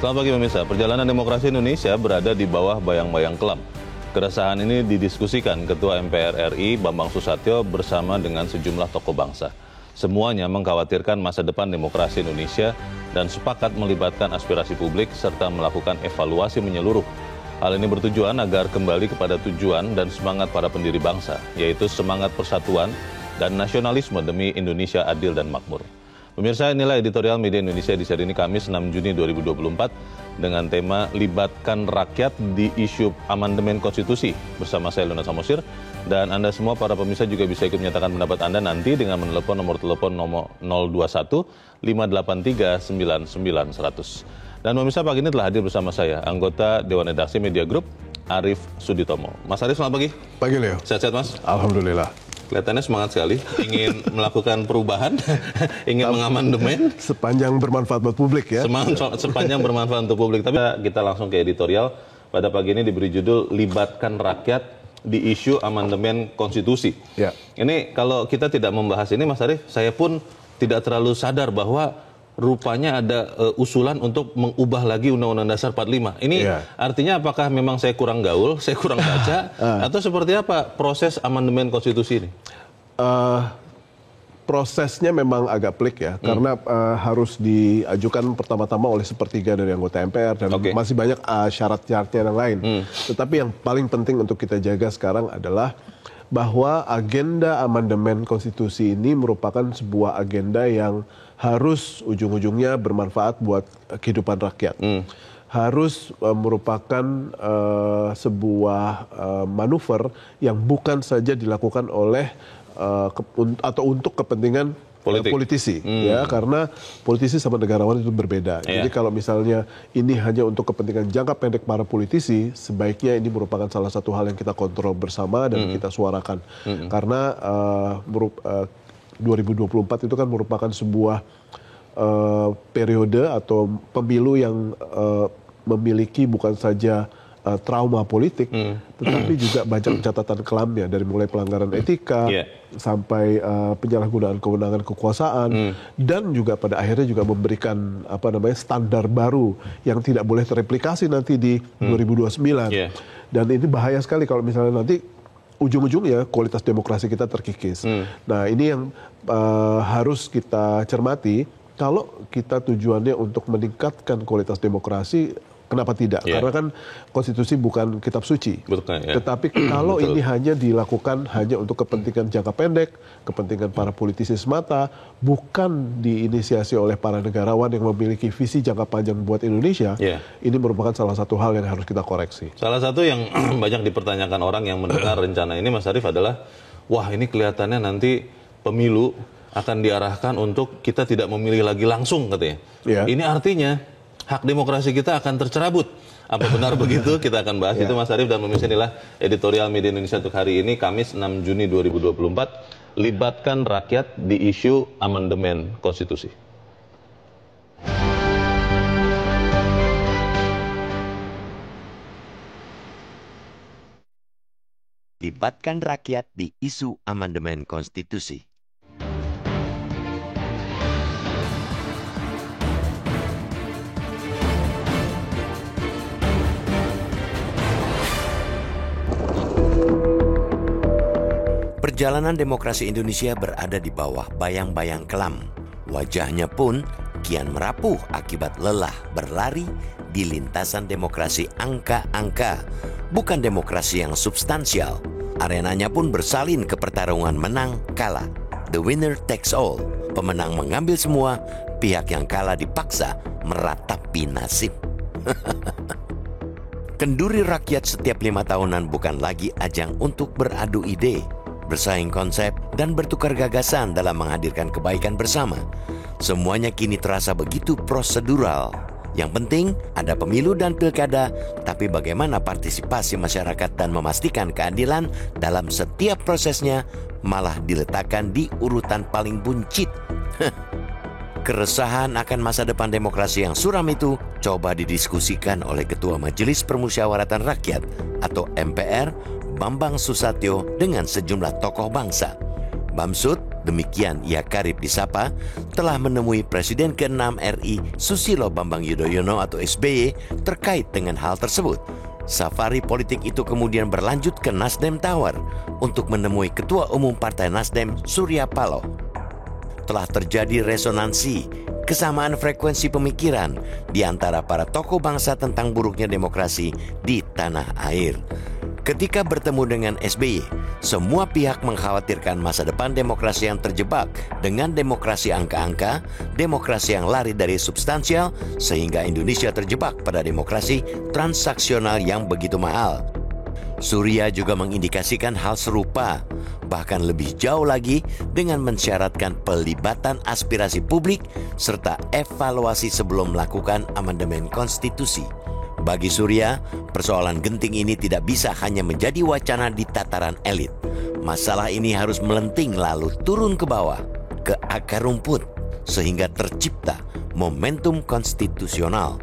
Selamat pagi pemirsa, perjalanan demokrasi Indonesia berada di bawah bayang-bayang kelam. Keresahan ini didiskusikan Ketua MPR RI Bambang Susatyo bersama dengan sejumlah tokoh bangsa. Semuanya mengkhawatirkan masa depan demokrasi Indonesia dan sepakat melibatkan aspirasi publik serta melakukan evaluasi menyeluruh. Hal ini bertujuan agar kembali kepada tujuan dan semangat para pendiri bangsa, yaitu semangat persatuan dan nasionalisme demi Indonesia adil dan makmur. Pemirsa, inilah editorial Media Indonesia di seri ini Kamis 6 Juni 2024 dengan tema Libatkan Rakyat di Isu Amandemen Konstitusi bersama saya Luna Samosir, dan Anda semua para pemirsa juga bisa ikut menyatakan pendapat Anda nanti dengan menelepon nomor telepon 021 583 99 100. Dan pemirsa, pagi ini telah hadir bersama saya anggota Dewan Redaksi Media Group Arief Suditomo. Mas Arief, selamat pagi. Pagi Leo. Sehat-sehat Mas? Alhamdulillah. Kelihatannya semangat sekali, ingin melakukan perubahan, ingin mengamandemen. Sepanjang bermanfaat buat publik ya. Sepanjang bermanfaat untuk publik. Tapi kita langsung ke editorial. Pada pagi ini diberi judul Libatkan Rakyat di Isu Amandemen Konstitusi. Ya. Ini kalau kita tidak membahas ini Mas Arief, saya pun tidak terlalu sadar bahwa rupanya ada usulan untuk mengubah lagi Undang-Undang Dasar 45. Ini artinya apakah memang saya kurang gaul, saya kurang baca, atau seperti apa proses amandemen konstitusi ini? Prosesnya memang agak pelik ya, karena harus diajukan pertama-tama oleh sepertiga dari anggota MPR dan masih banyak syarat-syaratnya yang lain. Tetapi yang paling penting untuk kita jaga sekarang adalah bahwa agenda amandemen konstitusi ini merupakan sebuah agenda yang harus ujung-ujungnya bermanfaat buat kehidupan rakyat. Harus merupakan sebuah manuver yang bukan saja dilakukan oleh atau untuk kepentingan politisi, ya, karena politisi sama negarawan itu berbeda. Jadi kalau misalnya ini hanya untuk kepentingan jangka pendek para politisi, sebaiknya ini merupakan salah satu hal yang kita kontrol bersama dan kita suarakan. Karena 2024 itu kan merupakan sebuah periode atau pemilu yang memiliki bukan saja trauma politik, tetapi juga banyak catatan kelamnya, dari mulai pelanggaran etika sampai penyalahgunaan kewenangan kekuasaan, dan juga pada akhirnya juga memberikan standar baru yang tidak boleh terreplikasi nanti di 2029. Dan ini bahaya sekali kalau misalnya nanti ujung-ujungnya kualitas demokrasi kita terkikis. Nah, ini yang harus kita cermati. Kalau kita tujuannya untuk meningkatkan kualitas demokrasi, kenapa tidak? Karena kan konstitusi bukan kitab suci. Tetapi kalau ini hanya dilakukan hanya untuk kepentingan jangka pendek, kepentingan para politisi semata, bukan diinisiasi oleh para negarawan yang memiliki visi jangka panjang buat Indonesia, ini merupakan salah satu hal yang harus kita koreksi. Salah satu yang banyak dipertanyakan orang yang mendengar rencana ini, Mas Arief, adalah wah, ini kelihatannya nanti pemilu akan diarahkan untuk kita tidak memilih lagi langsung, katanya. Ini artinya hak demokrasi kita akan tercerabut. Apa benar begitu? Kita akan bahas itu Mas Arief, dan pemirsa, inilah editorial Media Indonesia untuk hari ini Kamis 6 Juni 2024. Libatkan rakyat di isu amandemen konstitusi. Libatkan rakyat di isu amandemen konstitusi. Perjalanan demokrasi Indonesia berada di bawah bayang-bayang kelam. Wajahnya pun kian merapuh akibat lelah berlari di lintasan demokrasi angka-angka, bukan demokrasi yang substansial. Arenanya pun bersalin ke pertarungan menang kalah. The winner takes all. Pemenang mengambil semua, pihak yang kalah dipaksa meratapi nasib. Kenduri rakyat setiap 5 tahunan bukan lagi ajang untuk beradu ide, bersaing konsep, dan bertukar gagasan dalam menghadirkan kebaikan bersama. Semuanya kini terasa begitu prosedural. Yang penting ada pemilu dan pilkada, tapi bagaimana partisipasi masyarakat dan memastikan keadilan dalam setiap prosesnya malah diletakkan di urutan paling buncit. Keresahan akan masa depan demokrasi yang suram itu coba didiskusikan oleh Ketua Majelis Permusyawaratan Rakyat atau MPR Bambang Susatyo dengan sejumlah tokoh bangsa. Bamsud demikian ia karib disapa, telah menemui Presiden ke-6 RI Susilo Bambang Yudhoyono atau SBY terkait dengan hal tersebut. Safari politik itu kemudian berlanjut ke Nasdem Tower untuk menemui Ketua Umum Partai Nasdem Surya Paloh. Telah terjadi resonansi, kesamaan frekuensi pemikiran di antara para tokoh bangsa tentang buruknya demokrasi di tanah air. Ketika bertemu dengan SBY, semua pihak mengkhawatirkan masa depan demokrasi yang terjebak dengan demokrasi angka-angka, demokrasi yang lari dari substansial, sehingga Indonesia terjebak pada demokrasi transaksional yang begitu mahal. Surya juga mengindikasikan hal serupa, bahkan lebih jauh lagi dengan mensyaratkan pelibatan aspirasi publik serta evaluasi sebelum melakukan amandemen konstitusi. Bagi Surya, persoalan genting ini tidak bisa hanya menjadi wacana di tataran elit. Masalah ini harus melenting lalu turun ke bawah, ke akar rumput, sehingga tercipta momentum konstitusional.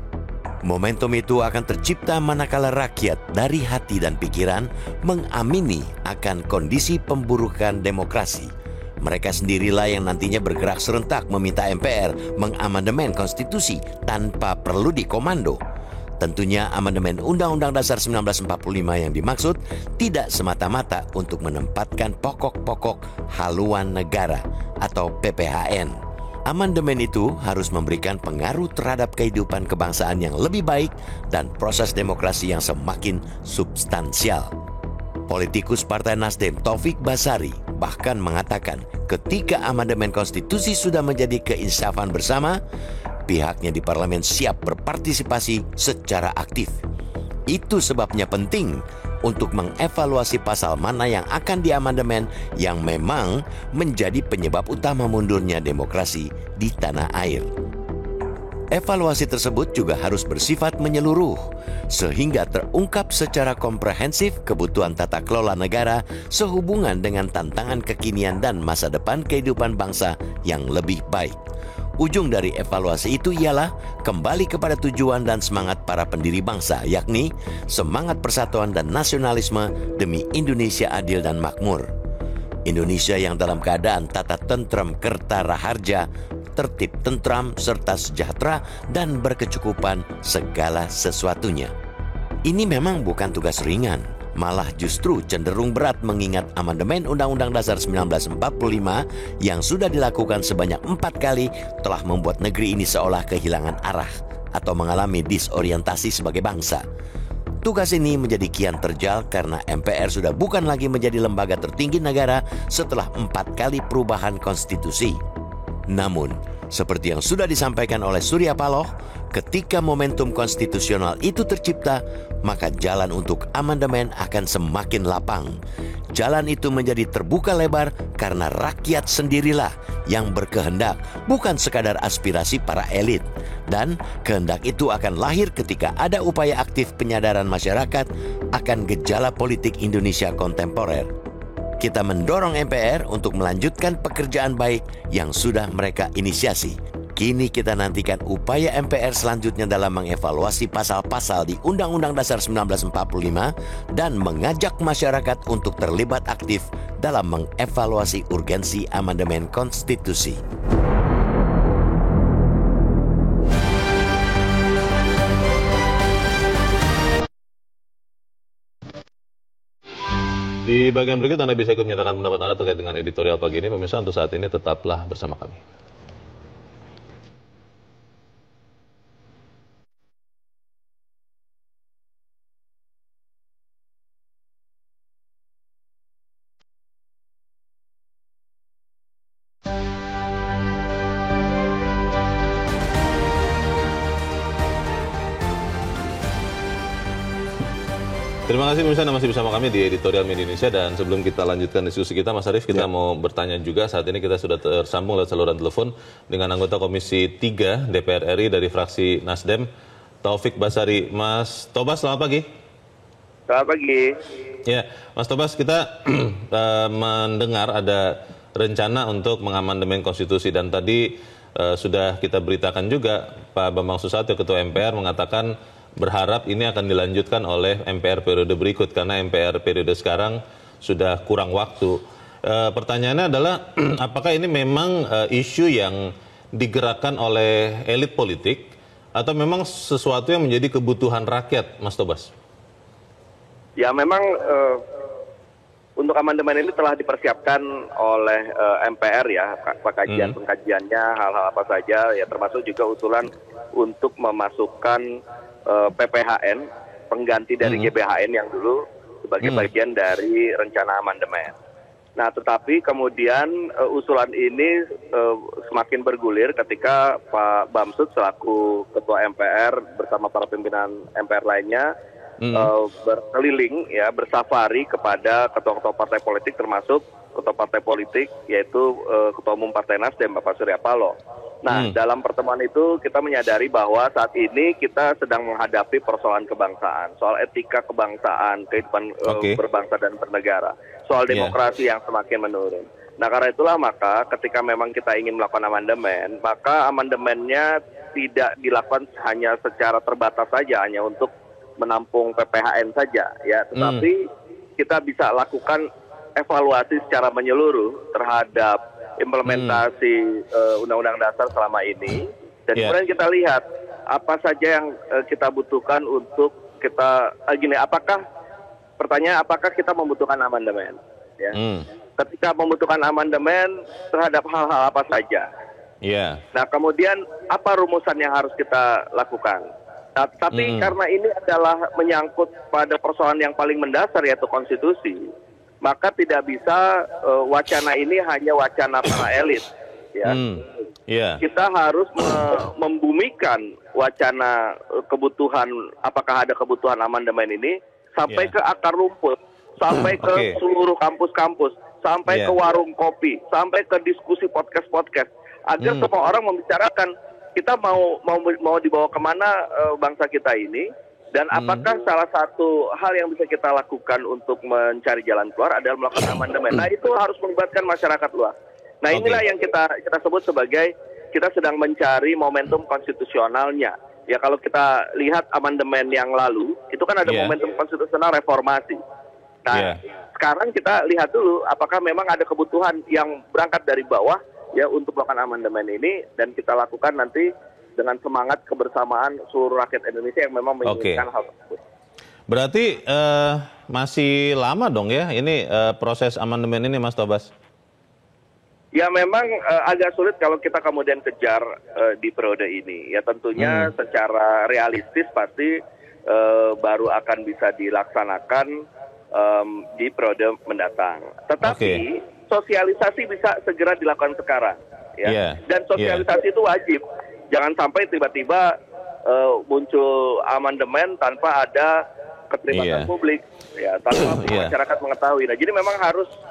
Momentum itu akan tercipta manakala rakyat dari hati dan pikiran mengamini akan kondisi pemburukan demokrasi. Mereka sendirilah yang nantinya bergerak serentak meminta MPR mengamandemen konstitusi tanpa perlu dikomando. Tentunya amandemen Undang-Undang Dasar 1945 yang dimaksud tidak semata-mata untuk menempatkan pokok-pokok haluan negara atau PPHN. Amandemen itu harus memberikan pengaruh terhadap kehidupan kebangsaan yang lebih baik dan proses demokrasi yang semakin substansial. Politikus Partai Nasdem Taufik Basari bahkan mengatakan ketika amandemen konstitusi sudah menjadi keinsafan bersama, pihaknya di parlemen siap berpartisipasi secara aktif. Itu sebabnya penting untuk mengevaluasi pasal mana yang akan diamandemen yang memang menjadi penyebab utama mundurnya demokrasi di tanah air. Evaluasi tersebut juga harus bersifat menyeluruh, sehingga terungkap secara komprehensif kebutuhan tata kelola negara sehubungan dengan tantangan kekinian dan masa depan kehidupan bangsa yang lebih baik. Ujung dari evaluasi itu ialah kembali kepada tujuan dan semangat para pendiri bangsa, yakni semangat persatuan dan nasionalisme demi Indonesia adil dan makmur. Indonesia yang dalam keadaan tata tentrem kerta raharja, tertib tentram serta sejahtera dan berkecukupan segala sesuatunya. Ini memang bukan tugas ringan, malah justru cenderung berat mengingat amandemen Undang-Undang Dasar 1945 yang sudah dilakukan sebanyak 4 kali telah membuat negeri ini seolah kehilangan arah atau mengalami disorientasi sebagai bangsa. Tugas ini menjadi kian terjal karena MPR sudah bukan lagi menjadi lembaga tertinggi negara setelah 4 kali perubahan konstitusi. Namun, seperti yang sudah disampaikan oleh Surya Paloh, ketika momentum konstitusional itu tercipta, maka jalan untuk amandemen akan semakin lapang. Jalan itu menjadi terbuka lebar karena rakyat sendirilah yang berkehendak, bukan sekadar aspirasi para elit. Dan kehendak itu akan lahir ketika ada upaya aktif penyadaran masyarakat akan gejala politik Indonesia kontemporer. Kita mendorong MPR untuk melanjutkan pekerjaan baik yang sudah mereka inisiasi. Kini kita nantikan upaya MPR selanjutnya dalam mengevaluasi pasal-pasal di Undang-Undang Dasar 1945 dan mengajak masyarakat untuk terlibat aktif dalam mengevaluasi urgensi amandemen konstitusi. Di bagian berikut Anda bisa ikut menyatakan pendapat Anda terkait dengan editorial pagi ini. Pemirsa, untuk saat ini tetaplah bersama kami. Terima kasih pemirsa, Anda masih bersama kami di Editorial Media Indonesia. Dan sebelum kita lanjutkan diskusi kita, Mas Arief, kita mau bertanya juga. Saat ini kita sudah tersambung lewat saluran telepon dengan anggota Komisi 3 DPR RI dari fraksi Nasdem, Taufik Basari. Mas Tobas, selamat pagi. Selamat pagi. Ya, Mas Tobas, kita mendengar ada rencana untuk mengamandemen konstitusi. Dan tadi sudah kita beritakan juga, Pak Bambang Susatyo, Ketua MPR, mengatakan berharap ini akan dilanjutkan oleh MPR periode berikut karena MPR periode sekarang sudah kurang waktu. Pertanyaannya adalah apakah ini memang isu yang digerakkan oleh elit politik atau memang sesuatu yang menjadi kebutuhan rakyat, Mas Tobas? Ya memang untuk amandemen ini telah dipersiapkan oleh MPR ya, pengkajiannya, hal-hal apa saja, ya termasuk juga usulan untuk memasukkan PPHN, pengganti dari GBHN yang dulu sebagai bagian dari rencana amandemen. Nah, tetapi kemudian usulan ini semakin bergulir ketika Pak Bamsud selaku Ketua MPR bersama para pimpinan MPR lainnya berkeliling ya, bersafari kepada ketua-ketua partai politik termasuk ketua partai politik yaitu Ketua Umum Partai Nasdem Bapak Surya Paloh. Nah, dalam pertemuan itu kita menyadari bahwa saat ini kita sedang menghadapi persoalan kebangsaan, soal etika kebangsaan, kehidupan berbangsa dan bernegara, soal demokrasi yang semakin menurun. Nah, karena itulah maka ketika memang kita ingin melakukan amandemen, maka amandemennya tidak dilakukan hanya secara terbatas saja, hanya untuk menampung PPHN saja, ya, tetapi kita bisa lakukan evaluasi secara menyeluruh terhadap implementasi Undang-Undang Dasar selama ini, dan kemudian kita lihat apa saja yang kita butuhkan untuk kita apakah kita membutuhkan amandemen, ya. Ketika membutuhkan amandemen terhadap hal-hal apa saja. Nah, kemudian apa rumusan yang harus kita lakukan? Nah, tapi karena ini adalah menyangkut pada persoalan yang paling mendasar yaitu konstitusi, maka tidak bisa wacana ini hanya wacana para elit, ya. Kita harus membumikan wacana kebutuhan, apakah ada kebutuhan amandemen ini sampai ke akar rumput, sampai ke seluruh kampus-kampus, sampai ke warung kopi, sampai ke diskusi podcast-podcast, agar semua orang membicarakan kita mau dibawa kemana bangsa kita ini. Dan apakah salah satu hal yang bisa kita lakukan untuk mencari jalan keluar adalah melakukan amandemen? Nah, itu harus melibatkan masyarakat luas. Nah, inilah yang kita sebut sebagai kita sedang mencari momentum konstitusionalnya. Ya, kalau kita lihat amandemen yang lalu, itu kan ada momentum konstitusional reformasi. Nah, sekarang kita lihat dulu apakah memang ada kebutuhan yang berangkat dari bawah ya untuk melakukan amandemen ini, dan kita lakukan nanti dengan semangat kebersamaan seluruh rakyat Indonesia yang memang menginginkan hal tersebut. Berarti masih lama dong ya ini proses amandemen ini, Mas Tobas? Ya memang agak sulit kalau kita kemudian kejar di periode ini. Ya tentunya secara realistis pasti baru akan bisa dilaksanakan di periode mendatang. Tetapi sosialisasi bisa segera dilakukan sekarang. Ya. Dan sosialisasi itu wajib. Jangan sampai tiba-tiba muncul amandemen tanpa ada keterlibatan publik, ya, tanpa masyarakat mengetahui. Nah, jadi memang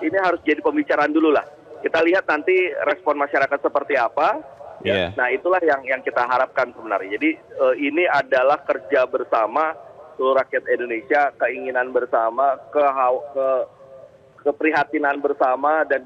ini harus jadi pembicaraan dulu lah. Kita lihat nanti respon masyarakat seperti apa. Ya. Nah, itulah yang kita harapkan sebenarnya. Jadi ini adalah kerja bersama seluruh rakyat Indonesia, keinginan bersama, keprihatinan bersama, dan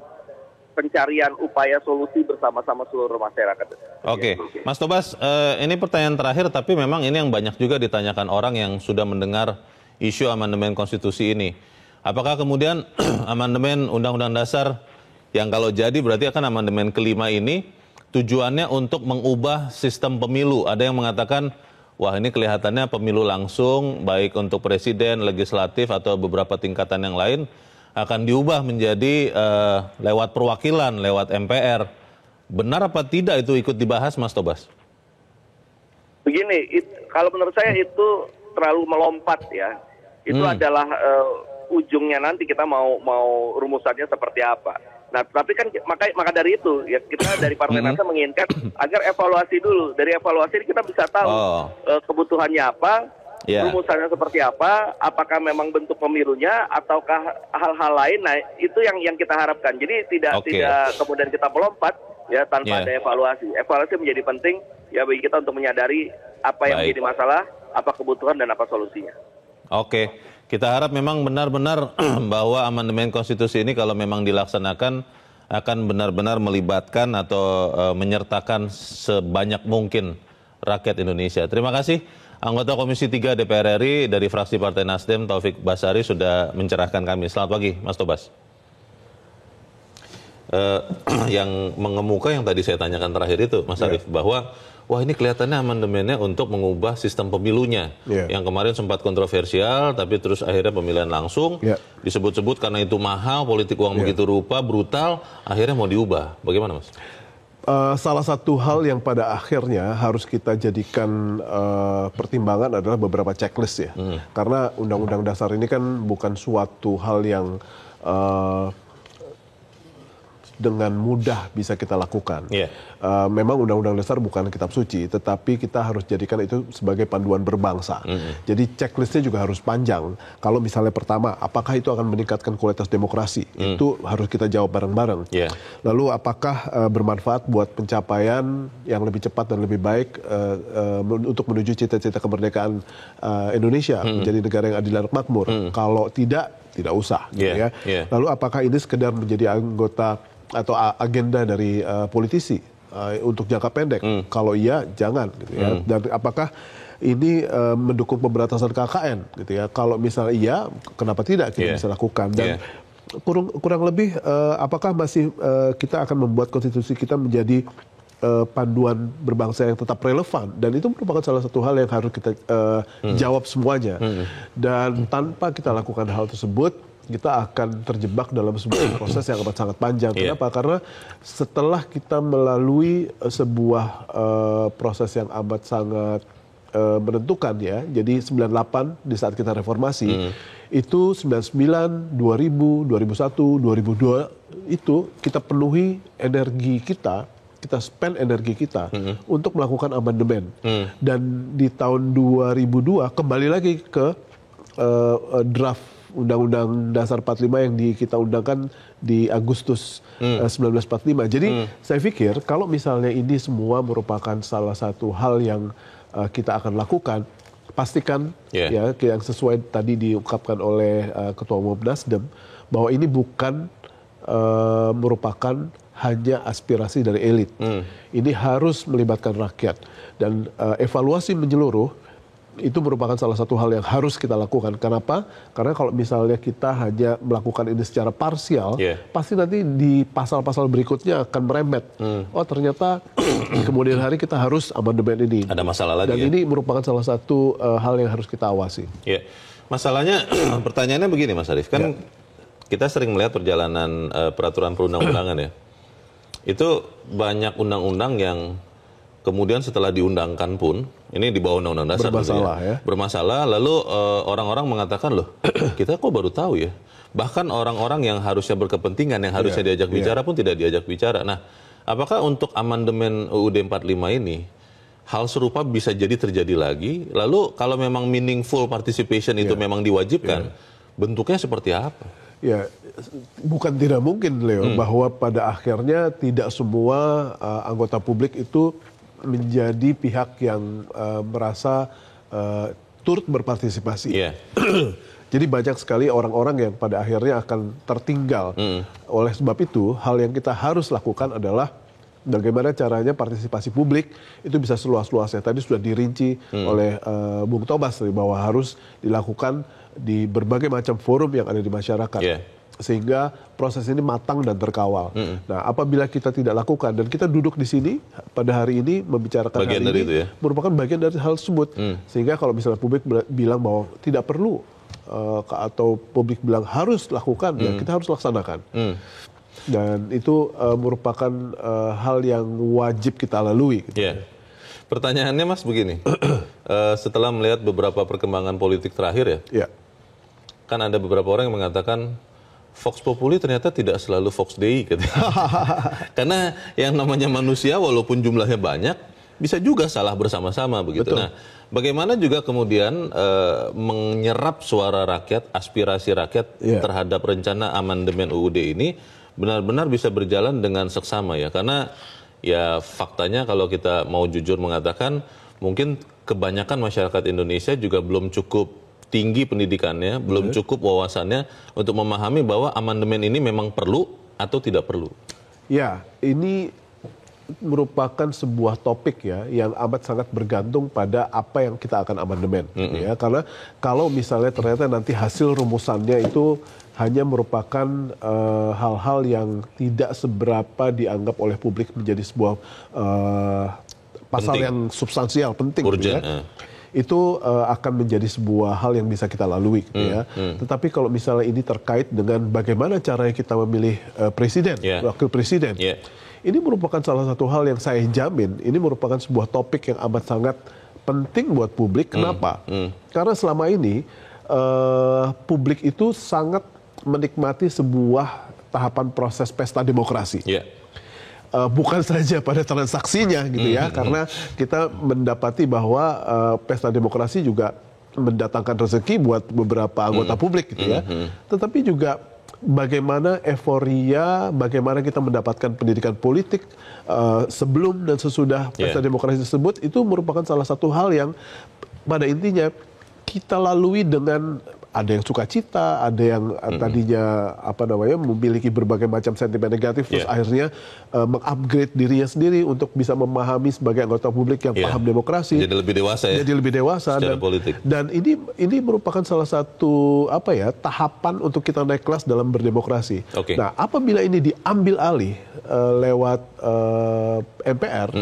pencarian upaya solusi bersama-sama seluruh masyarakat. Oke, Mas Tobas, ini pertanyaan terakhir, tapi memang ini yang banyak juga ditanyakan orang yang sudah mendengar isu amandemen konstitusi ini. Apakah kemudian amandemen Undang-Undang Dasar yang kalau jadi berarti akan amandemen kelima ini tujuannya untuk mengubah sistem pemilu? Ada yang mengatakan, wah ini kelihatannya pemilu langsung, baik untuk presiden, legislatif, atau beberapa tingkatan yang lain, akan diubah menjadi lewat perwakilan, lewat MPR. Benar apa tidak itu ikut dibahas, Mas Tobas? Begini, kalau menurut saya itu terlalu melompat ya. Itu adalah ujungnya nanti kita mau rumusannya seperti apa. Nah, tapi kan maka dari itu ya kita dari Partai Nasdem menginginkan agar evaluasi dulu. Dari evaluasi kita bisa tahu kebutuhannya apa. Rumusannya seperti apa, apakah memang bentuk pemilunya ataukah hal-hal lain. Nah, itu yang kita harapkan. Jadi tidak kemudian kita melompat ya tanpa ada evaluasi. Evaluasi menjadi penting ya bagi kita untuk menyadari apa yang menjadi masalah, apa kebutuhan dan apa solusinya. Oke, kita harap memang benar-benar bahwa amandemen konstitusi ini kalau memang dilaksanakan akan benar-benar melibatkan atau menyertakan sebanyak mungkin rakyat Indonesia. Terima kasih. Anggota Komisi 3 DPR RI dari fraksi Partai Nasdem, Taufik Basari, sudah mencerahkan kami. Selamat pagi, Mas Tobas. yang mengemuka yang tadi saya tanyakan terakhir itu, Mas Arief, bahwa wah ini kelihatannya amandemennya untuk mengubah sistem pemilunya. Yang kemarin sempat kontroversial, tapi terus akhirnya pemilihan langsung. Disebut-sebut karena itu mahal, politik uang begitu rupa, brutal, akhirnya mau diubah. Bagaimana, Mas? Salah satu hal yang pada akhirnya harus kita jadikan pertimbangan adalah beberapa checklist ya. Karena Undang-Undang Dasar ini kan bukan suatu hal yang dengan mudah bisa kita lakukan. Memang Undang-Undang Dasar bukan kitab suci, tetapi kita harus jadikan itu sebagai panduan berbangsa. Jadi checklistnya juga harus panjang. Kalau misalnya pertama, apakah itu akan meningkatkan kualitas demokrasi? Itu harus kita jawab bareng-bareng. Lalu apakah bermanfaat buat pencapaian yang lebih cepat dan lebih baik untuk menuju cita-cita kemerdekaan Indonesia menjadi negara yang adil dan makmur? Kalau tidak usah. Lalu apakah ini sekedar menjadi anggota atau agenda dari politisi untuk jangka pendek? Kalau iya, jangan. Gitu ya. Dan apakah ini mendukung pemberantasan KKN? Gitu ya. Kalau misalnya iya, kenapa tidak kita bisa lakukan? Dan kurang lebih, apakah masih kita akan membuat konstitusi kita menjadi panduan berbangsa yang tetap relevan? Dan itu merupakan salah satu hal yang harus kita jawab semuanya. Dan tanpa kita lakukan hal tersebut, kita akan terjebak dalam sebuah proses yang amat sangat panjang. Kenapa? Karena setelah kita melalui sebuah proses yang amat sangat menentukan ya, jadi 98 di saat kita reformasi, itu 99, 2000, 2001, 2002 itu kita penuhi energi kita spend energi kita untuk melakukan amandemen. Dan di tahun 2002 kembali lagi ke draft Undang-Undang Dasar 45 yang kita undangkan di Agustus 1945. Jadi saya pikir kalau misalnya ini semua merupakan salah satu hal yang kita akan lakukan, pastikan ya yang sesuai tadi diungkapkan oleh Ketua Umum Nasdem, bahwa ini bukan merupakan hanya aspirasi dari elit. Ini harus melibatkan rakyat. Dan evaluasi menyeluruh itu merupakan salah satu hal yang harus kita lakukan. Kenapa? Karena kalau misalnya kita hanya melakukan ini secara parsial, pasti nanti di pasal-pasal berikutnya akan merembet. Oh ternyata kemudian hari kita harus amandemen ini. Ada masalah lagi. Dan ini merupakan salah satu hal yang harus kita awasi. Masalahnya, pertanyaannya begini Mas Arief, kan kita sering melihat perjalanan peraturan perundang-undangan ya. Itu banyak undang-undang yang kemudian setelah diundangkan pun, ini di bawah Undang-Undang Dasar bermasalah ya. Bermasalah, lalu orang-orang mengatakan loh, kita kok baru tahu ya. Bahkan orang-orang yang harusnya berkepentingan, yang harusnya diajak bicara pun tidak diajak bicara. Nah, apakah untuk amandemen UUD 45 ini, hal serupa bisa jadi terjadi lagi? Lalu kalau memang meaningful participation itu memang diwajibkan, bentuknya seperti apa? Ya, bukan tidak mungkin Leo, bahwa pada akhirnya tidak semua anggota publik itu menjadi pihak yang merasa turut berpartisipasi. Jadi banyak sekali orang-orang yang pada akhirnya akan tertinggal. Oleh sebab itu, hal yang kita harus lakukan adalah bagaimana caranya partisipasi publik itu bisa seluas-luasnya. Tadi sudah dirinci oleh Bung Tobas bahwa harus dilakukan di berbagai macam forum yang ada di masyarakat. Sehingga proses ini matang dan terkawal. Nah, apabila kita tidak lakukan dan kita duduk di sini pada hari ini membicarakan bagian hari ini, merupakan bagian dari hal tersebut. Sehingga kalau misalnya publik bilang bahwa tidak perlu atau publik bilang harus lakukan, ya kita harus laksanakan. Dan itu merupakan hal yang wajib kita lalui. Gitu. Pertanyaannya Mas begini, setelah melihat beberapa perkembangan politik terakhir kan ada beberapa orang yang mengatakan Vox Populi ternyata tidak selalu Vox Dei gitu. Karena yang namanya manusia walaupun jumlahnya banyak bisa juga salah bersama-sama begitu. Nah, bagaimana juga kemudian menyerap suara rakyat, aspirasi rakyat terhadap rencana amandemen UUD ini benar-benar bisa berjalan dengan seksama ya. Karena ya faktanya kalau kita mau jujur mengatakan mungkin kebanyakan masyarakat Indonesia juga belum cukup tinggi pendidikannya, belum cukup wawasannya untuk memahami bahwa amandemen ini memang perlu atau tidak perlu. Ya, ini merupakan sebuah topik ya yang amat sangat bergantung pada apa yang kita akan amandemen. Ya, karena kalau misalnya ternyata nanti hasil rumusannya itu hanya merupakan hal-hal yang tidak seberapa dianggap oleh publik menjadi sebuah pasal Penting. yang substansial, penting. Urgent, gitu ya. Itu akan menjadi sebuah hal yang bisa kita lalui, gitu ya. Tetapi kalau misalnya ini terkait dengan bagaimana caranya kita memilih presiden, wakil presiden, ini merupakan salah satu hal yang saya jamin, ini merupakan sebuah topik yang amat sangat penting buat publik. Kenapa? Karena selama ini publik itu sangat menikmati sebuah tahapan proses pesta demokrasi. Bukan saja pada transaksinya gitu ya, karena kita mendapati bahwa pesta demokrasi juga mendatangkan rezeki buat beberapa anggota publik gitu ya. Tetapi juga bagaimana euforia, bagaimana kita mendapatkan pendidikan politik sebelum dan sesudah pesta demokrasi tersebut, itu merupakan salah satu hal yang pada intinya kita lalui dengan ada yang sukacita, ada yang tadinya memiliki berbagai macam sentimen negatif, terus akhirnya mengupgrade dirinya sendiri untuk bisa memahami sebagai anggota publik yang paham demokrasi. Jadi lebih dewasa ya. Jadi lebih dewasa secara politik. Dan ini merupakan salah satu tahapan untuk kita naik kelas dalam berdemokrasi. Nah, apabila ini diambil alih lewat MPR,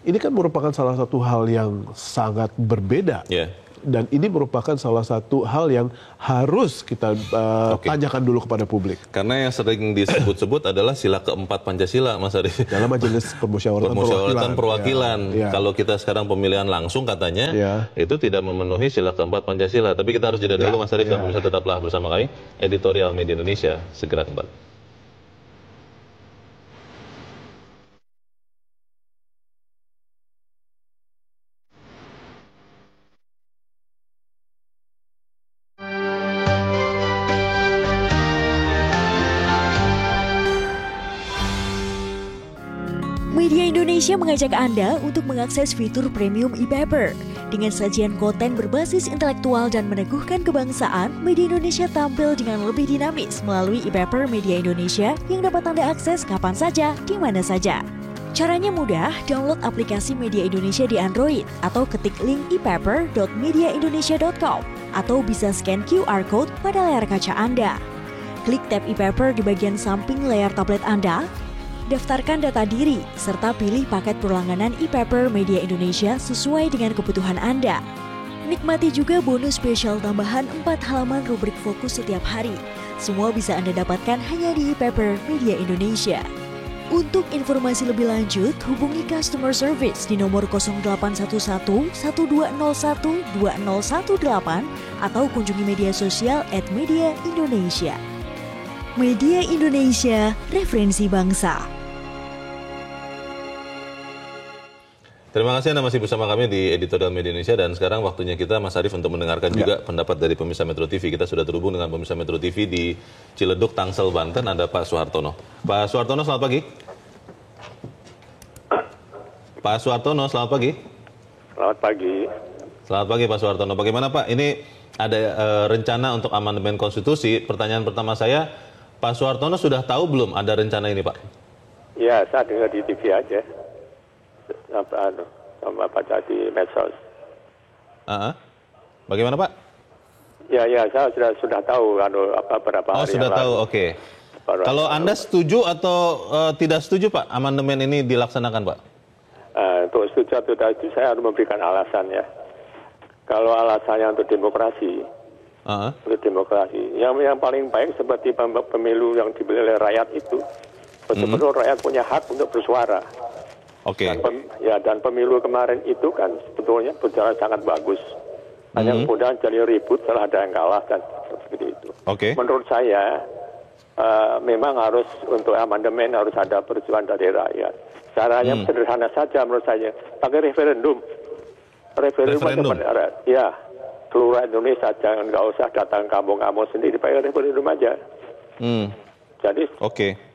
ini kan merupakan salah satu hal yang sangat berbeda. Dan ini merupakan salah satu hal yang harus kita tanyakan dulu kepada publik. Karena yang sering disebut-sebut adalah sila keempat Pancasila, Mas Arief. Dalam majelis permusyawaratan perwakilan. Kalau kita sekarang pemilihan langsung katanya, itu tidak memenuhi sila keempat Pancasila. Tapi kita harus jeda dulu, Mas Arief. Dan bisa tetaplah bersama kami. Editorial Media Indonesia segera kembali. Media Indonesia mengajak Anda untuk mengakses fitur premium e-paper. Dengan sajian konten berbasis intelektual dan meneguhkan kebangsaan, Media Indonesia tampil dengan lebih dinamis melalui e-paper Media Indonesia yang dapat Anda akses kapan saja, di mana saja. Caranya mudah, download aplikasi Media Indonesia di Android atau ketik link e-paper.mediaindonesia.com atau bisa scan QR Code pada layar kaca Anda. Klik tab e-paper di bagian samping layar tablet Anda, daftarkan data diri, serta pilih paket perlangganan e-paper Media Indonesia sesuai dengan kebutuhan Anda. Nikmati juga bonus spesial tambahan 4 halaman rubrik fokus setiap hari. Semua bisa Anda dapatkan hanya di e-paper Media Indonesia. Untuk informasi lebih lanjut, hubungi customer service di nomor 0811 1201 2018 atau kunjungi media sosial @Media Indonesia. Media Indonesia, referensi bangsa. Terima kasih Anda masih bersama kami di Editorial Media Indonesia, dan sekarang waktunya kita, Mas Arief, untuk mendengarkan juga pendapat dari pemirsa Metro TV. Kita sudah terhubung dengan pemirsa Metro TV di Ciledug, Tangsel, Banten. Ada Pak Suhartono. Pak Suhartono, selamat pagi. Pak Suhartono, selamat pagi. Selamat pagi. Selamat pagi Pak Suhartono. Bagaimana Pak? Ini ada rencana untuk amandemen konstitusi. Pertanyaan pertama saya, Pak Suhartono sudah tahu belum ada rencana ini, Pak? Ya, saya dengar di TV aja. Sama baca di medsos. Bagaimana Pak? Ya, saya sudah tahu berapa hari sudah tahu, oke. Kalau Anda setuju atau tidak setuju Pak, amandemen ini dilaksanakan Pak? Untuk setuju atau tidak setuju, saya harus memberikan alasan ya. Kalau alasannya untuk demokrasi, yang paling baik seperti pemilu yang dipilih oleh rakyat itu, betul-betul rakyat punya hak untuk bersuara. Dan pemilu kemarin itu kan sebetulnya berjalan sangat bagus. Hanya kemudian jadi ribut setelah ada yang kalah dan seperti itu. Menurut saya memang harus untuk amandemen harus ada perjuangan dari rakyat. Caranya sederhana saja menurut saya, pakai referendum. Referendum pada rakyat. Ya, seluruh Indonesia, jangan nggak usah datang kampung-kampung sendiri, pakai referendum aja. Jadi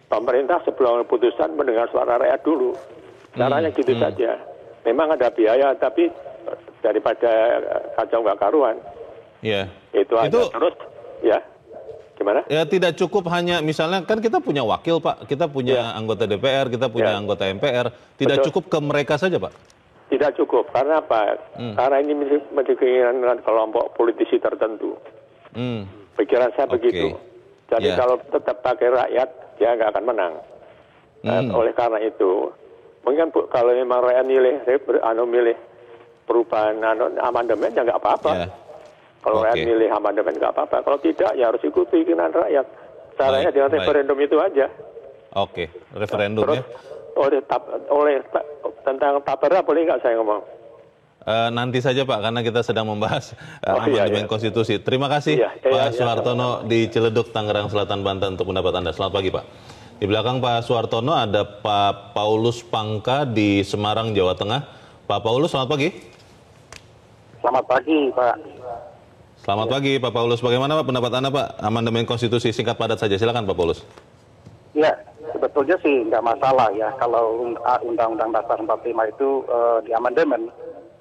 pemerintah sebelum putusan mendengar suara rakyat dulu. Caranya gitu saja. Memang ada biaya, tapi daripada kacau nggak karuan. Itu aja. Terus, ya, gimana? Ya tidak cukup hanya misalnya, kan kita punya wakil Pak, kita punya anggota DPR, kita punya anggota MPR. Tidak cukup ke mereka saja Pak? Tidak cukup. Karena apa? Karena ini menjadi keinginan kelompok politisi tertentu. Pikiran saya begitu. Jadi kalau tetap pakai rakyat, dia nggak akan menang. Oleh karena itu, mungkin kalau memang rakyat milih perubahan amandemen, ya nggak apa-apa. Kalau rakyat milih amandemen nggak apa-apa. Kalau tidak, ya harus ikuti keinginan rakyat. Caranya dengan referendum itu aja. Oke, referendum Terus, ya. Tentang tapera boleh nggak saya ngomong? Nanti saja Pak, karena kita sedang membahas amandemen konstitusi. Terima kasih Pak Suhartono di Ciledug, Tangerang Selatan, Banten untuk pendapat Anda. Selamat pagi Pak. Di belakang Pak Suhartono ada Pak Paulus Pangka di Semarang, Jawa Tengah. Pak Paulus, selamat pagi. Selamat pagi Pak. Selamat pagi Pak Paulus. Bagaimana Pak pendapat Anda Pak? Amandemen konstitusi, singkat padat saja. Silakan Pak Paulus. Ya, sebetulnya sih nggak masalah ya kalau Undang-Undang Dasar 45 itu di amandemen.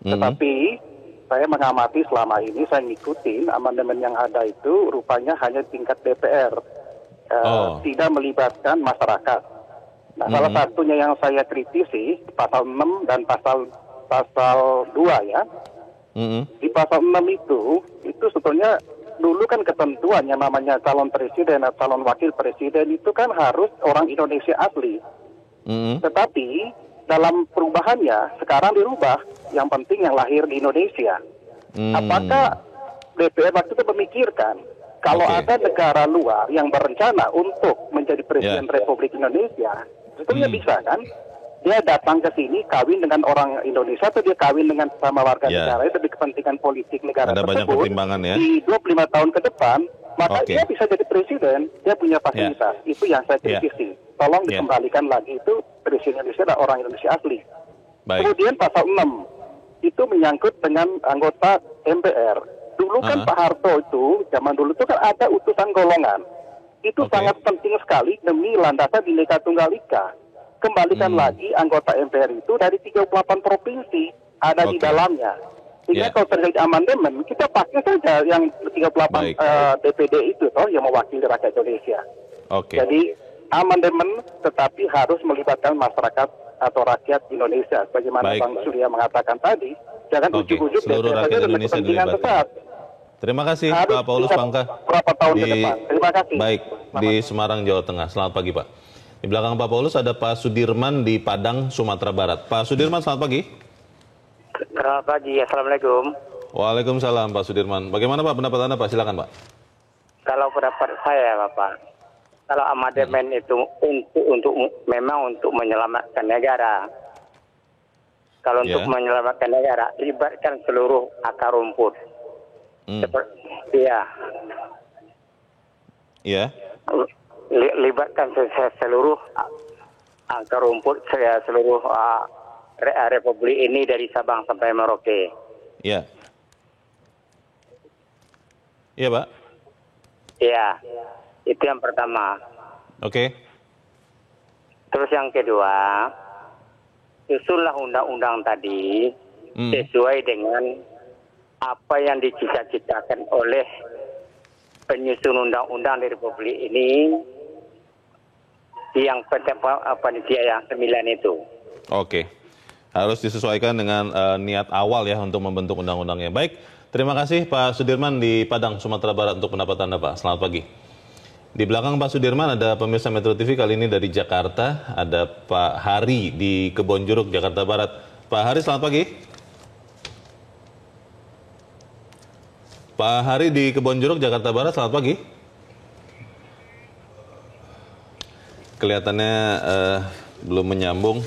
Tetapi saya mengamati selama ini, saya ngikutin amandemen yang ada itu rupanya hanya tingkat DPR, tidak melibatkan masyarakat. Nah, salah satunya yang saya kritisi pasal 6 dan pasal 2 ya. Di pasal 6 itu sebetulnya dulu kan ketentuan yang namanya calon presiden atau calon wakil presiden itu kan harus orang Indonesia asli. Tetapi dalam perubahannya sekarang dirubah, yang penting yang lahir di Indonesia. Apakah DPR waktu itu memikirkan kalau ada negara luar yang berencana untuk menjadi presiden Republik Indonesia, sebetulnya bisa kan? Dia datang ke sini kawin dengan orang Indonesia atau dia kawin dengan sama warga negara itu demi kepentingan politik negara ada tersebut. Banyak pertimbangan ya. Di 25 tahun ke depan, maka dia bisa jadi presiden, dia punya fasilitas. Itu yang saya kritisi. Tolong dikembalikan lagi itu presiden Indonesia adalah orang Indonesia asli. Kemudian pasal 6 itu menyangkut dengan anggota MPR. Dulu kan Pak Harto itu, zaman dulu itu kan ada utusan golongan. Itu sangat penting sekali demi landasan Bhinneka Tunggal Ika. Kembalikan lagi anggota MPR itu dari 38 provinsi ada di dalamnya. Sehingga kalau terjadi amandemen, kita pakai saja yang 38 DPD itu toh yang mewakili rakyat Indonesia. Jadi amandemen tetapi harus melibatkan masyarakat atau rakyat Indonesia. Bagaimana Bang Surya mengatakan tadi, jangan ujuk-ujuk seluruh rakyat Indonesia dilibatkan. Terima kasih Pak Paulus Pangka berapa tahun ke depan. Terima kasih. Baik, di Semarang, Jawa Tengah. Selamat pagi Pak. Di belakang Pak Paulus ada Pak Sudirman di Padang, Sumatera Barat. Pak Sudirman, selamat pagi. Selamat pagi, Assalamualaikum. Waalaikumsalam Pak Sudirman. Bagaimana Pak pendapat Anda Pak? Silakan Pak. Kalau pendapat saya Bapak, kalau amandemen itu memang untuk menyelamatkan negara. Kalau untuk menyelamatkan negara, libatkan seluruh akar rumput. Libatkan seluruh akar rumput seluruh Republik ini dari Sabang sampai Merauke. Iya. Iya, Pak. Iya. Itu yang pertama. Terus yang kedua, susunlah undang-undang tadi sesuai dengan apa yang dicita-citakan oleh penyusun undang-undang di Republik ini, yang panitia yang 9 itu. Harus disesuaikan dengan niat awal ya untuk membentuk undang-undangnya. Baik, terima kasih Pak Sudirman di Padang, Sumatera Barat untuk pendapat Anda Pak. Selamat pagi. Di belakang Pak Sudirman ada pemirsa Metro TV kali ini dari Jakarta, ada Pak Hari di Kebonjeruk, Jakarta Barat. Pak Hari, selamat pagi. Pak Hari di Kebonjeruk, Jakarta Barat, selamat pagi. Kelihatannya belum menyambung,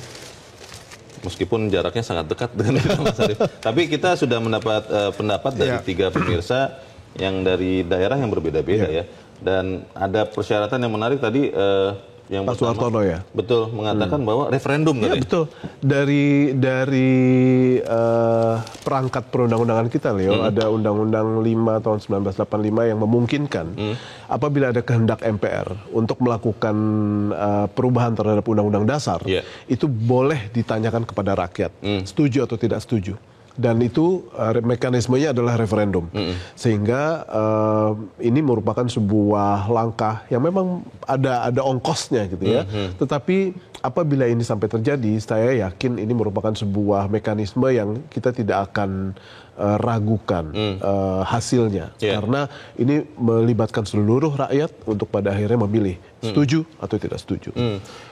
meskipun jaraknya sangat dekat dengan Mas Arief. Tapi kita sudah mendapat pendapat dari 3 pemirsa yang dari daerah yang berbeda-beda ya. Dan ada persyaratan yang menarik tadi yang Pak Suhartono ya. Betul, mengatakan bahwa referendum katanya. Betul. Dari perangkat perundang-undangan kita, Leo, ada Undang-Undang 5 tahun 1985 yang memungkinkan apabila ada kehendak MPR untuk melakukan perubahan terhadap Undang-Undang Dasar, itu boleh ditanyakan kepada rakyat, setuju atau tidak setuju. Dan itu mekanismenya adalah referendum. Sehingga ini merupakan sebuah langkah yang memang ada ongkosnya gitu ya. Tetapi apabila ini sampai terjadi, saya yakin ini merupakan sebuah mekanisme yang kita tidak akan ragukan hasilnya. Karena ini melibatkan seluruh rakyat untuk pada akhirnya memilih setuju atau tidak setuju.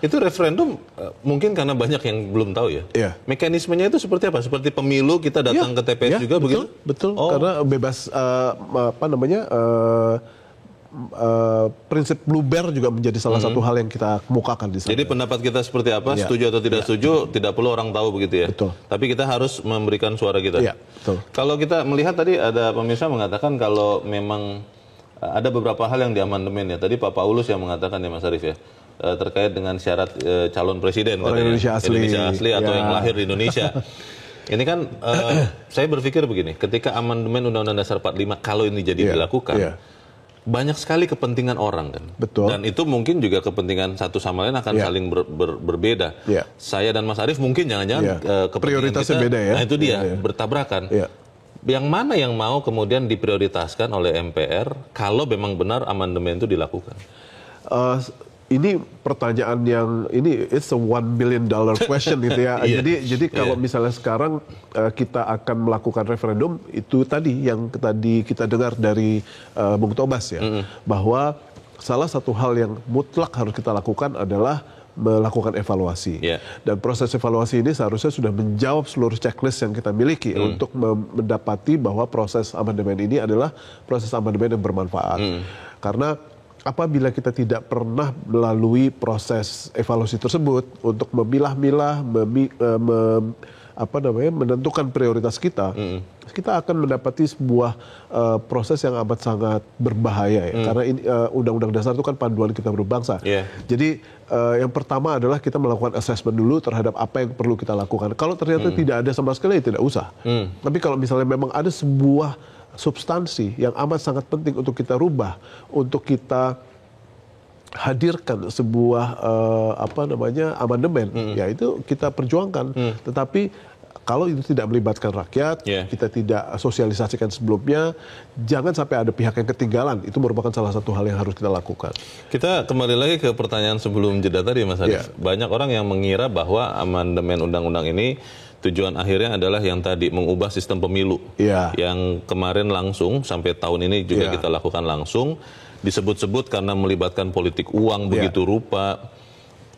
Itu referendum mungkin karena banyak yang belum tahu ya. Mekanismenya itu seperti apa? Seperti pemilu kita datang ke TPS juga begitu? Betul, karena bebas prinsip Bluebear juga menjadi salah satu hal yang kita kemukakan di sana. Jadi pendapat kita seperti apa, setuju atau tidak setuju, tidak perlu orang tahu begitu ya? Betul. Tapi kita harus memberikan suara kita. Iya, betul. Kalau kita melihat tadi ada pemirsa mengatakan kalau memang ada beberapa hal yang diamandemen ya. Tadi Pak Paulus yang mengatakan ya Mas Arief ya, terkait dengan syarat calon presiden katanya. Indonesia asli atau yang lahir di Indonesia. Ini kan saya berpikir begini, ketika amandemen Undang-Undang Dasar 45 kalau ini jadi dilakukan, banyak sekali kepentingan orang kan. Betul. Dan itu mungkin juga kepentingan satu sama lain akan saling berbeda. Saya dan Mas Arief mungkin jangan-jangan prioritasnya kita, beda ya. Nah itu dia, bertabrakan. Yang mana yang mau kemudian diprioritaskan oleh MPR kalau memang benar amandemen itu dilakukan? Ini pertanyaan yang it's a $1 billion question gitu ya. Jadi kalau misalnya sekarang kita akan melakukan referendum, itu tadi yang tadi kita dengar dari Bung Tobas ya, bahwa salah satu hal yang mutlak harus kita lakukan adalah melakukan evaluasi. Dan proses evaluasi ini seharusnya sudah menjawab seluruh checklist yang kita miliki untuk mendapati bahwa proses amandemen ini adalah proses amandemen yang bermanfaat. Karena apabila kita tidak pernah melalui proses evaluasi tersebut untuk memilah-milah, menentukan prioritas kita, kita akan mendapati sebuah proses yang amat sangat berbahaya ya. Karena Undang-Undang Dasar itu kan panduan kita berbangsa. Jadi yang pertama adalah kita melakukan assessment dulu terhadap apa yang perlu kita lakukan. Kalau ternyata tidak ada sama sekali, ya tidak usah. Tapi kalau misalnya memang ada sebuah substansi yang amat sangat penting untuk kita rubah, untuk kita hadirkan sebuah amandemen, ya itu kita perjuangkan. Tetapi kalau itu tidak melibatkan rakyat, kita tidak sosialisasikan sebelumnya, jangan sampai ada pihak yang ketinggalan. Itu merupakan salah satu hal yang harus kita lakukan. Kita kembali lagi ke pertanyaan sebelum jeda tadi, Mas Arief. Banyak orang yang mengira bahwa amandemen undang-undang ini tujuan akhirnya adalah yang tadi mengubah sistem pemilu yang kemarin langsung sampai tahun ini juga kita lakukan langsung, disebut-sebut karena melibatkan politik uang begitu rupa,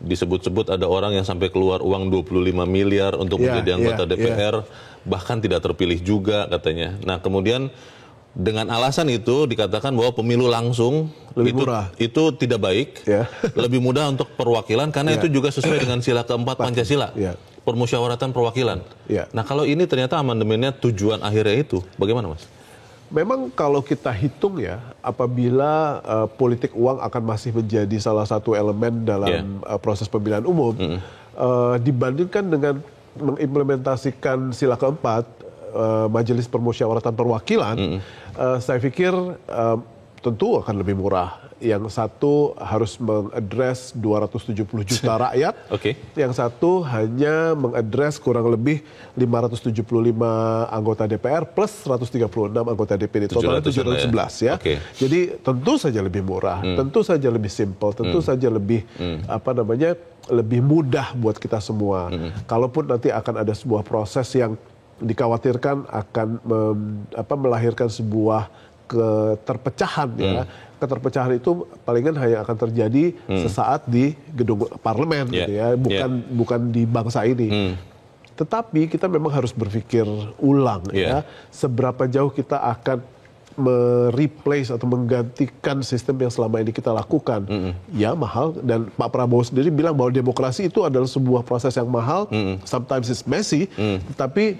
disebut-sebut ada orang yang sampai keluar uang 25 miliar untuk menjadi anggota DPR, bahkan tidak terpilih juga katanya. Nah kemudian dengan alasan itu dikatakan bahwa pemilu langsung itu tidak baik, lebih mudah untuk perwakilan karena itu juga sesuai dengan sila keempat Pancasila. Permusyawaratan perwakilan. Nah kalau ini ternyata amandemennya tujuan akhirnya itu, bagaimana Mas? Memang kalau kita hitung ya, apabila politik uang akan masih menjadi salah satu elemen dalam proses pemilihan umum, dibandingkan dengan mengimplementasikan sila keempat, Majelis Permusyawaratan Perwakilan, saya pikir tentu akan lebih murah. Yang satu harus mengadres 270 juta rakyat, yang satu hanya mengadres kurang lebih 575 anggota DPR plus 136 anggota DPD, totalnya 711 ya. Jadi tentu saja lebih murah, tentu saja lebih simpel, tentu saja lebih lebih mudah buat kita semua. Kalaupun nanti akan ada sebuah proses yang dikhawatirkan akan melahirkan sebuah keterpecahan ya. Keterpecahan itu palingan hanya akan terjadi sesaat di gedung parlemen gitu ya, bukan di bangsa ini. Tetapi kita memang harus berpikir ulang ya, seberapa jauh kita akan mereplace atau menggantikan sistem yang selama ini kita lakukan. Ya mahal, dan Pak Prabowo sendiri bilang bahwa demokrasi itu adalah sebuah proses yang mahal, sometimes it's messy, tetapi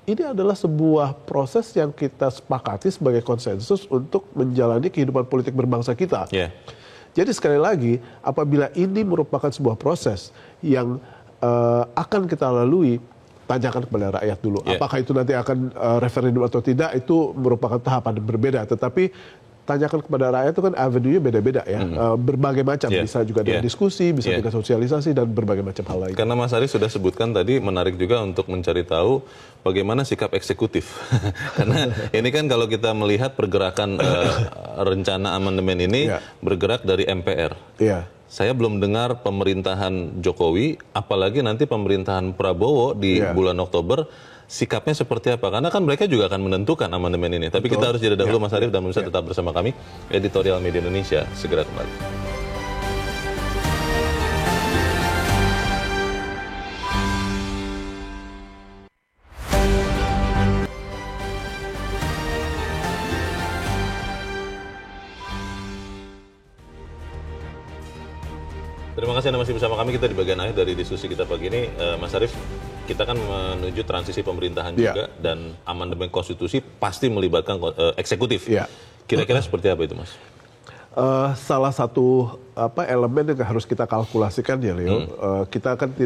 ini adalah sebuah proses yang kita sepakati sebagai konsensus untuk menjalani kehidupan politik berbangsa kita. Jadi sekali lagi, apabila ini merupakan sebuah proses yang akan kita lalui, tanyakan kepada rakyat dulu. Apakah itu nanti akan referendum atau tidak, itu merupakan tahapan yang berbeda. Tetapi tanyakan kepada rakyat itu kan avenue-nya beda-beda ya. Berbagai macam, bisa juga dengan diskusi, bisa juga sosialisasi, dan berbagai macam hal lain. Karena Mas Arief sudah sebutkan tadi, menarik juga untuk mencari tahu bagaimana sikap eksekutif. Karena ini kan kalau kita melihat pergerakan rencana amandemen ini bergerak dari MPR. saya belum dengar pemerintahan Jokowi, apalagi nanti pemerintahan Prabowo di bulan Oktober, sikapnya seperti apa? Karena kan mereka juga akan menentukan amandemen ini. Tapi kita harus jeda dahulu, Mas Arief, dan pemirsa tetap bersama kami. Editorial Media Indonesia segera kembali. Terima kasih Anda masih bersama kami. Kita di bagian akhir dari diskusi kita pagi ini. Mas Arief, kita kan menuju transisi pemerintahan juga, dan amandemen konstitusi pasti melibatkan eksekutif. Kira-kira seperti apa itu, Mas? Salah satu elemen yang harus kita kalkulasikan ya, Leo.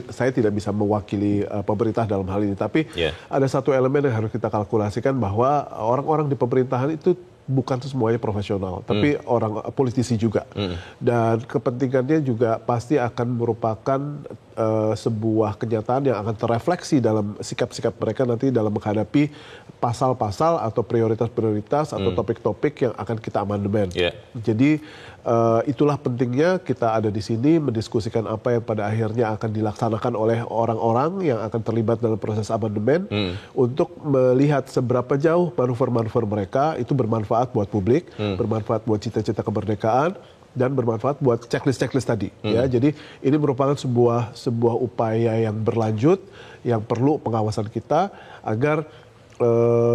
Saya tidak bisa mewakili pemerintah dalam hal ini, tapi ada satu elemen yang harus kita kalkulasikan, bahwa orang-orang di pemerintahan itu bukan semuanya profesional, tapi orang politisi juga. Dan kepentingannya juga pasti akan merupakan sebuah kenyataan yang akan terrefleksi dalam sikap-sikap mereka nanti dalam menghadapi pasal-pasal atau prioritas-prioritas atau topik-topik yang akan kita amandemen. Jadi itulah pentingnya kita ada di sini mendiskusikan apa yang pada akhirnya akan dilaksanakan oleh orang-orang yang akan terlibat dalam proses amandemen, untuk melihat seberapa jauh manuver-manuver mereka itu bermanfaat buat publik, bermanfaat buat cita-cita kemerdekaan, dan bermanfaat buat checklist-checklist tadi. Ya, jadi ini merupakan sebuah upaya yang berlanjut, yang perlu pengawasan kita agar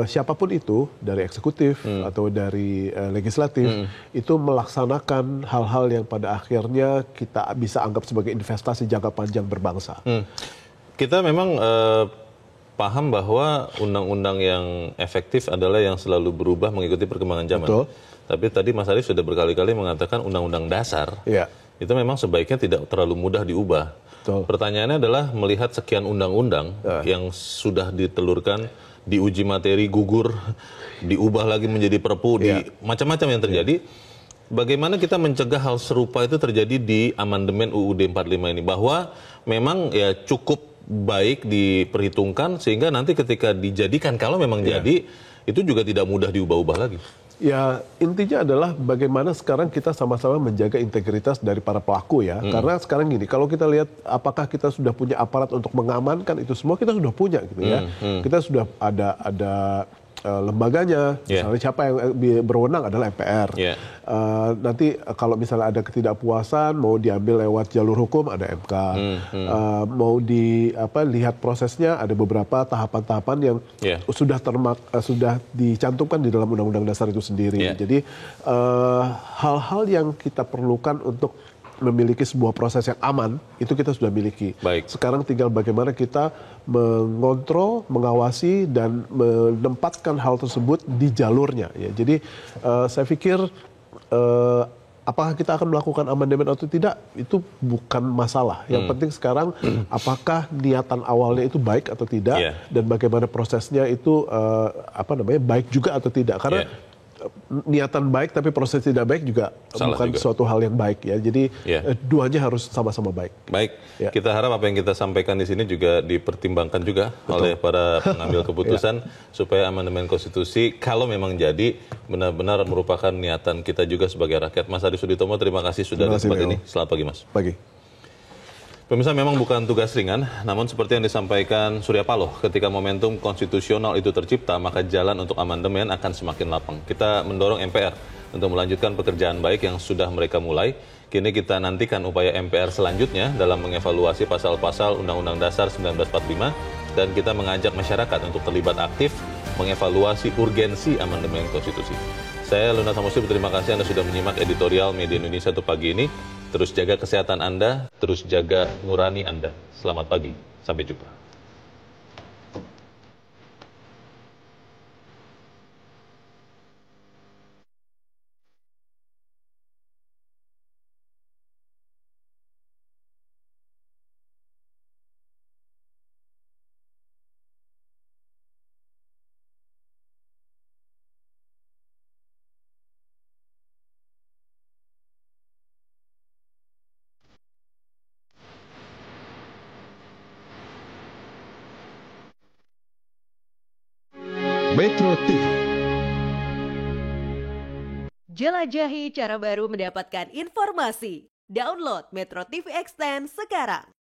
siapapun itu, dari eksekutif atau dari legislatif, itu melaksanakan hal-hal yang pada akhirnya kita bisa anggap sebagai investasi jangka panjang berbangsa. Kita memang paham bahwa undang-undang yang efektif adalah yang selalu berubah mengikuti perkembangan zaman. Betul. Tapi tadi Mas Arief sudah berkali-kali mengatakan undang-undang dasar itu memang sebaiknya tidak terlalu mudah diubah. Betul. Pertanyaannya adalah melihat sekian undang-undang yang sudah ditelurkan, diuji materi, gugur, diubah lagi menjadi perpu, macam-macam yang terjadi. Bagaimana kita mencegah hal serupa itu terjadi di amandemen UUD 45 ini? Bahwa memang ya cukup baik diperhitungkan sehingga nanti ketika dijadikan, kalau memang jadi, itu juga tidak mudah diubah-ubah lagi. Ya, intinya adalah bagaimana sekarang kita sama-sama menjaga integritas dari para pelaku ya. Karena sekarang gini, kalau kita lihat apakah kita sudah punya aparat untuk mengamankan itu semua, kita sudah punya gitu ya. Kita sudah ada lembaganya, misalnya siapa yang berwenang adalah MPR. Nanti kalau misalnya ada ketidakpuasan mau diambil lewat jalur hukum ada MK. Mau lihat prosesnya ada beberapa tahapan-tahapan yang sudah dicantumkan di dalam Undang-Undang Dasar itu sendiri. Jadi hal-hal yang kita perlukan untuk memiliki sebuah proses yang aman, itu kita sudah miliki. Sekarang tinggal bagaimana kita mengontrol, mengawasi, dan menempatkan hal tersebut di jalurnya. Ya. Jadi saya pikir apakah kita akan melakukan amandemen atau tidak, itu bukan masalah. Yang penting sekarang apakah niatan awalnya itu baik atau tidak, dan bagaimana prosesnya itu baik juga atau tidak. Karena niatan baik tapi proses tidak baik juga bukan suatu hal yang baik ya. Jadi duanya harus sama-sama baik. Baik, kita harap apa yang kita sampaikan di sini juga dipertimbangkan juga oleh para pengambil keputusan supaya amandemen konstitusi kalau memang jadi benar-benar merupakan niatan kita juga sebagai rakyat. Mas Adi Suditomo, terima kasih sudah di tempat ini. Selamat pagi, Mas. Pagi. Pemirsa, memang bukan tugas ringan, namun seperti yang disampaikan Surya Paloh, ketika momentum konstitusional itu tercipta, maka jalan untuk amandemen akan semakin lapang. Kita mendorong MPR untuk melanjutkan pekerjaan baik yang sudah mereka mulai. Kini kita nantikan upaya MPR selanjutnya dalam mengevaluasi pasal-pasal Undang-Undang Dasar 1945, dan kita mengajak masyarakat untuk terlibat aktif mengevaluasi urgensi amandemen konstitusi. Saya Luna Samusi, terima kasih Anda sudah menyimak editorial Media Indonesia untuk pagi ini. Terus jaga kesehatan Anda, terus jaga nurani Anda. Selamat pagi, sampai jumpa. Metro TV. Jelajahi cara baru mendapatkan informasi. Download Metro TV Extend sekarang.